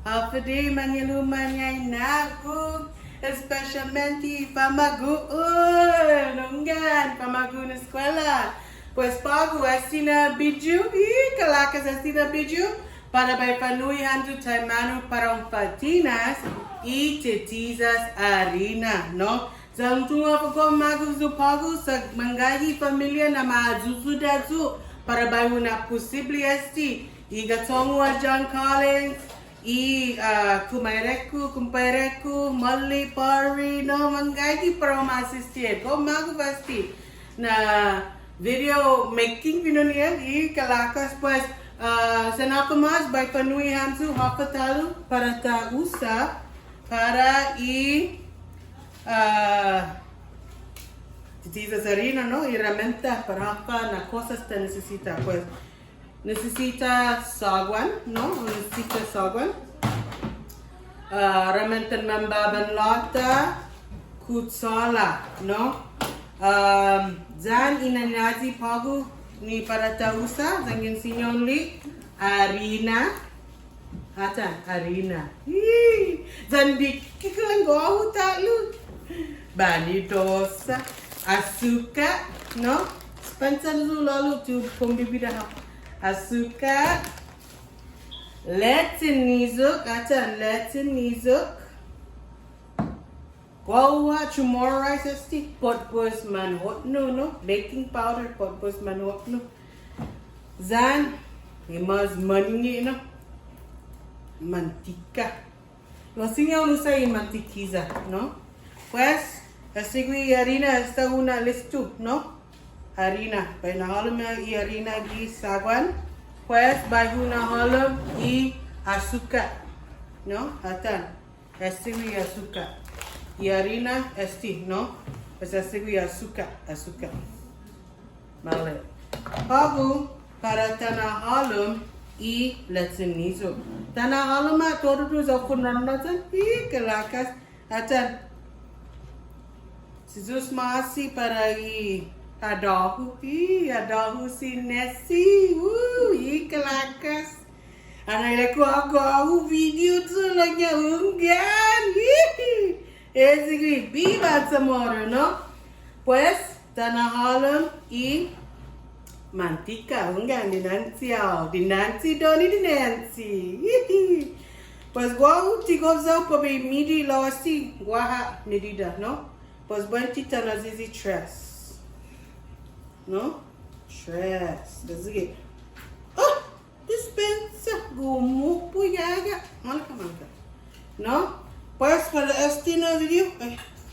Hafide manyalumanay nagug, especialmente pamaguun, nunggan, pamaguun na eskwela. Pues pago asina bidyu, kalakas asina bidyu, para bay panuyan tu taimano para patinas y tetizas harina, no? Zang tunga ko maguzu pago sa mangahi familia na maazuzu dazu para bay una posible esti. Iga tongu a John Collins, kumpaireku, Molly Pari, no mangahi para masistir. Ko magu pasti na video making pinonian kalakas pues senako mas by panui hamsu hakatalu para ta usa para titiza sarina no herramienta para acá na cosas te necesita pues necesita saguan no necesita saguan herramienta membaban lata kutsala no zan inanyazi pagu ni para tausa zangin sinyonli harina harina zan bikikalang gohu talu bani dosa asuka no spencer lu lalu tu pembibida asuka letin nizuk Guawa tomorrow rice esti pot bus manhot no baking powder pot bus manhot no zan imas mani no mantika lo singa usa mantikiza no pues asigui harina esta una listu no harina by na halum y harina gi saguan pues by una halum y azúcar no atan asigui azúcar y harina esti, ¿no? Pues así azúcar. Vale. Pago para tanahalum y lecenizo. Tanahalum a todo tu zakunanatan y kelakas atan. Jesus masi para adahu si nesi y kelakas. Anai aku video tu lagi unggan. Es viva Zamora, ¿no? Pues, tanahalam y mantica, ungan dinanci doni dinanci. Pues guau tigozau pabe midi lawasi guaha medida, ¿no? Pues buen tita nazizi tres. ¿No? Tres. Desde dispensa gumu puyaga. Malka. ¿No? Pues para este video,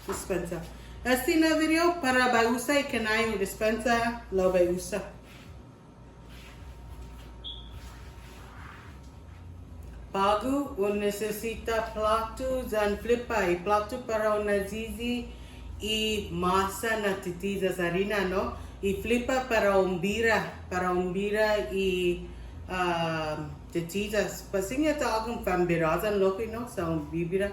dispensa. Este video para bausa y canayo dispensa la bausa. Pago necesita plato dan flipa y plato para una zizi y masa na titizas harina, ¿no? Y flipa para umbira y titizas. Pasinga ta agum fambirazan loki, ¿no? Sa umbibira.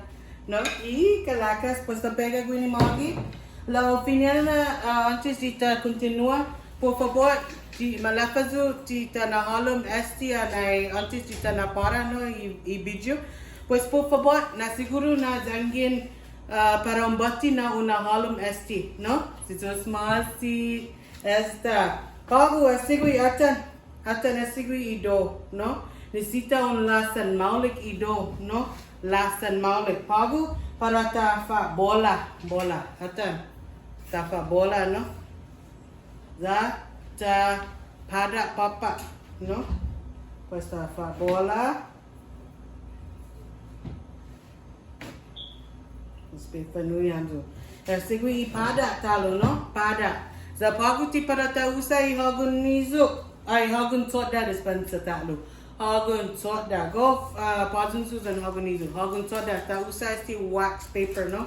No, y Caracas, pues la pega Guinimagi. La opinión antes de continuar, por favor, si malafazu, si tanahalum esti antes de tanapara no y video, pues por favor, na seguro na zangin para umbati na unahalum esti, no? Si sos más si esta. Pago asigui atan asigui ido, no? Necesita un lasan maulik ido, no? Lasan maulik pagu para tafa bola atan tafa bola no za ta pada papa no pues tafa bola penuyan tu segui pada talo no pada za pagu ti para ta usai hagun nizuk ai hagun soda dispensa talo Hagun soda go pazun Susan hagun izu hagun soda ta usai sti wax paper no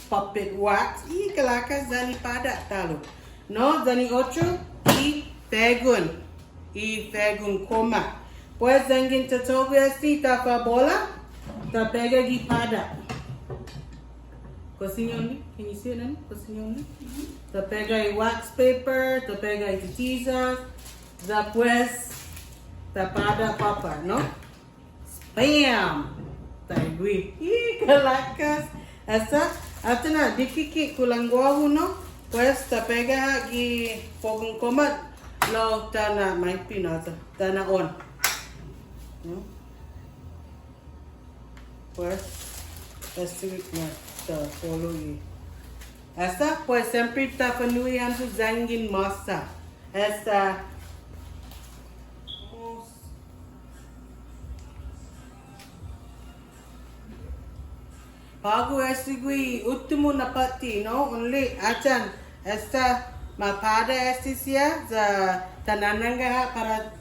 puppet wax y kalakas zani pada talo no zani ocho y fegun coma pues zangin tatoga sti ta fa bola ta pega gi pada cosinhoni can you see it cosinhoni ta pega y wax paper ta pega y titizas después tapada papa, no? Bam! gui. Y calacas. Esta, atena, dikiki kulangoa uno, pues ta pega aquí fogong comat, lo tana mai pinata, tana on. ¿No? Pues, este ta follow y. Esta, pues siempre ta penuhi su zangin masa. Esta. Bago estigui último na pati, no? Only acan esta mapada estisia za tanananga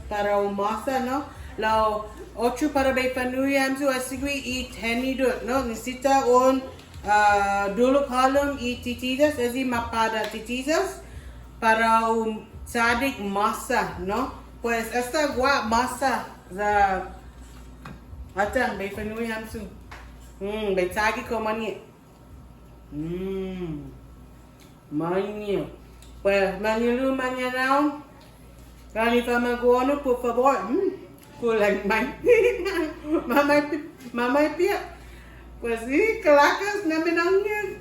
para umasa, no? Lau ocho para bay panuyam su estigui eat henny do, no? Nisita on dulu kolom eat tititas, ezi mapada tititas para sadik masa, no? Pues esta gua masa za acan bay panuyam su. Betagi ko mani. Manio. Pues manilu mañana. Kani famagono, por favor. Kulang man. Mamay pia. Pues sí, calacas na menangnya.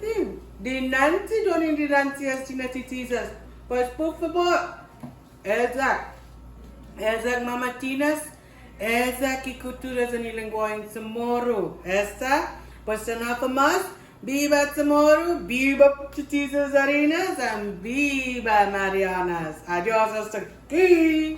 Dinanti donin dinanti as tinatitizas. Pues por favor. Ezak mamatinas. Esa que culturas en el lenguaje Zamoro. Esta, pues nada más. Viva Zamoro, viva Titizas Arenas, and viva Marianas. Adiós hasta aquí.